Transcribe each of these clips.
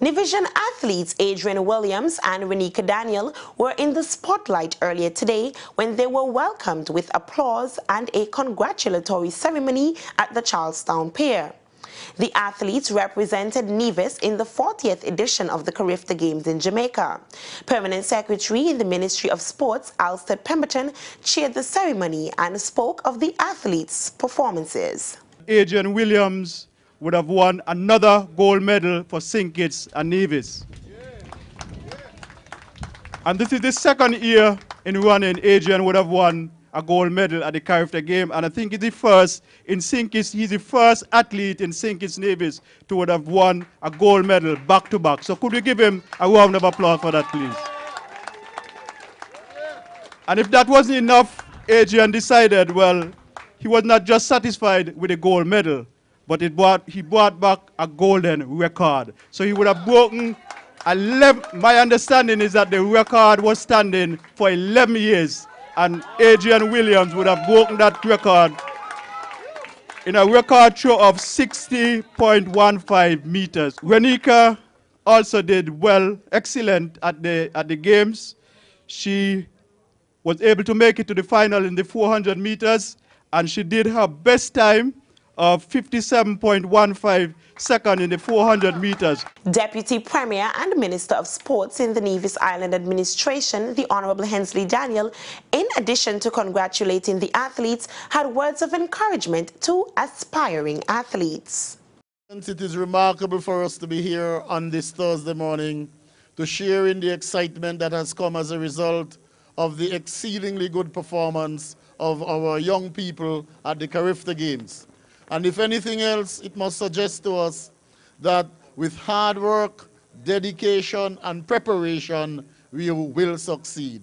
Division athletes Adrian Williams and Renika Daniel were in the spotlight earlier today when they were welcomed with applause and a congratulatory ceremony at the Charlestown Pier. The athletes represented Nevis in the 40th edition of the Carifta Games in Jamaica. Permanent Secretary in the Ministry of Sports, Alsted Pemberton, chaired the ceremony and spoke of the athletes' performances. Adrian Williams would have won another gold medal for St. Kitts and Nevis. And this is the second year in running Adrian would have won a gold medal at the Carifta game, and I think it's the first in St. Kitts, he's the first athlete in St. Kitts Nevis to would have won a gold medal back to back. So could we give him a round of applause for that, please? And if that wasn't enough, Adrian decided, well, he was not just satisfied with a gold medal, but he brought back a golden record. So he would have broken 11, my understanding is that the record was standing for 11 years, and Adrian Williams would have broken that record in a record throw of 60.15 meters. Renika also did well, excellent at the games. She was able to make it to the final in the 400 meters, and she did her best time of 57.15 seconds in the 400 meters. Deputy Premier and Minister of Sports in the Nevis Island Administration, the Honorable Hensley Daniel, in addition to congratulating the athletes, had words of encouragement to aspiring athletes. It is remarkable for us to be here on this Thursday morning to share in the excitement that has come as a result of the exceedingly good performance of our young people at the Carifta Games. And if anything else, it must suggest to us that with hard work, dedication, and preparation, we will succeed.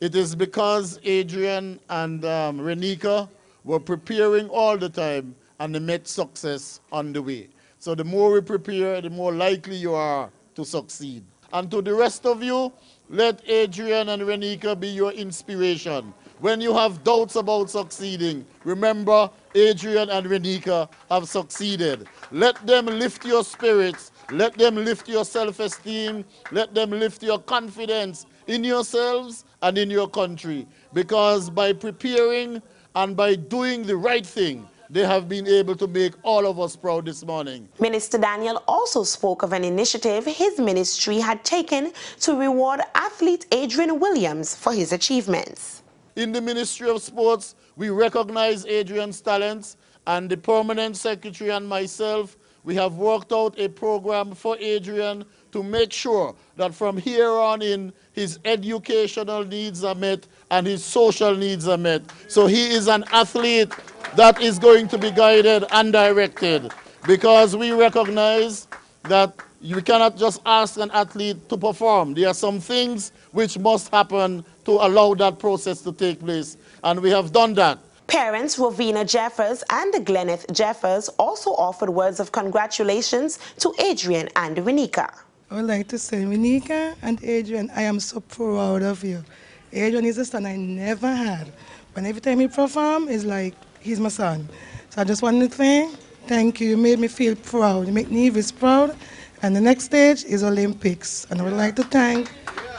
It is because Adrian and Renika were preparing all the time, and they met success on the way. So the more we prepare, the more likely you are to succeed. And to the rest of you, let Adrian and Renika be your inspiration. When you have doubts about succeeding, remember Adrian and Renika have succeeded. Let them lift your spirits, let them lift your self-esteem, let them lift your confidence in yourselves and in your country. Because by preparing and by doing the right thing, they have been able to make all of us proud this morning. Minister Daniel also spoke of an initiative his ministry had taken to reward athlete Adrian Williams for his achievements. In the Ministry of Sports, we recognize Adrian's talents, and the Permanent Secretary and myself, we have worked out a program for Adrian to make sure that from here on in, his educational needs are met and his social needs are met. So he is an athlete that is going to be guided and directed, because we recognize that you cannot just ask an athlete to perform. There are some things which must happen to allow that process to take place, and we have done that. Parents Rowena Jeffers and Glenneth Jeffers also offered words of congratulations to Adrian and Renika. I would like to say, Renika and Adrian, I am so proud of you. Adrian is a son I never had. But every time he performs, it's like he's my son. So I just wanted to say, thank you. You made me feel proud. You make Nevis proud. And the next stage is Olympics. And I would like to thank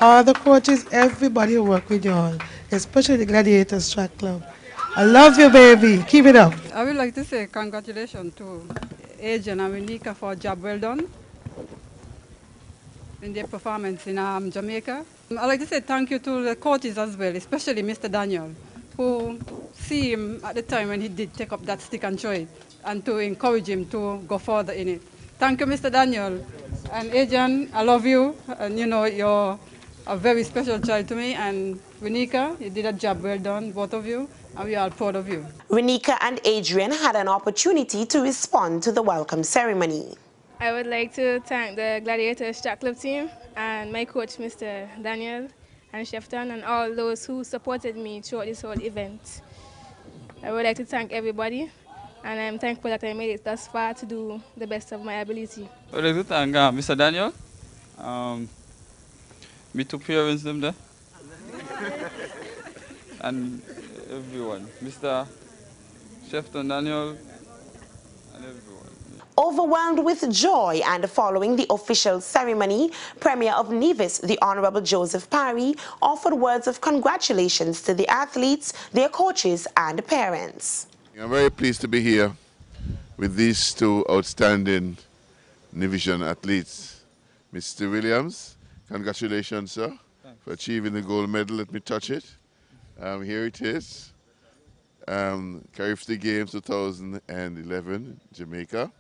all the coaches, everybody who worked with you all, especially the Gladiators Track Club. I love you, baby. Keep it up. I would like to say congratulations to Adrian and Renika for a job well done in their performance in Jamaica. I'd like to say thank you to the coaches as well, especially Mr. Daniel, who see him at the time when he did take up that stick and throw it, and to encourage him to go further in it. Thank you, Mr. Daniel. And Adrian, I love you, and you know you're a very special child to me. And Renika, you did a job well done, both of you, and we are proud of you. Renika and Adrian had an opportunity to respond to the welcome ceremony. I would like to thank the Gladiators Track Club team and my coach, Mr. Daniel and Shefton, and all those who supported me throughout this whole event. I would like to thank everybody, and I'm thankful that I made it thus far to do the best of my ability. I would like to thank Mr. Daniel, my two parents them there, and everyone, Mr. Shefton Daniel, and everyone. Overwhelmed with joy and following the official ceremony, Premier of Nevis, the Honorable Joseph Parry, offered words of congratulations to the athletes, their coaches and parents. I'm very pleased to be here with these two outstanding Nevisian athletes. Mr. Williams, congratulations, sir, for achieving the gold medal. Let me touch it. Here it is. Carifta Games 2011, Jamaica.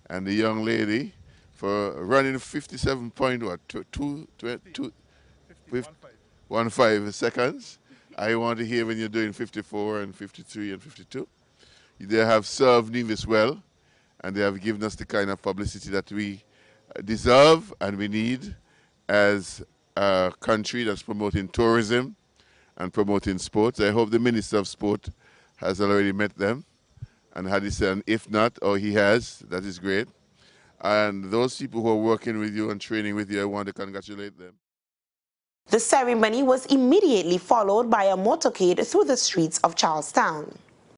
And the young lady for running 57.15 seconds. I want to hear when you're doing 54 and 53 and 52. They have served Nevis well, and they have given us the kind of publicity that we deserve and we need as a country that's promoting tourism and promoting sports. I hope the Minister of Sport has already met them and had this, and if not, or he has, that is great. And those people who are working with you and training with you, I want to congratulate them. The ceremony was immediately followed by a motorcade through the streets of Charlestown.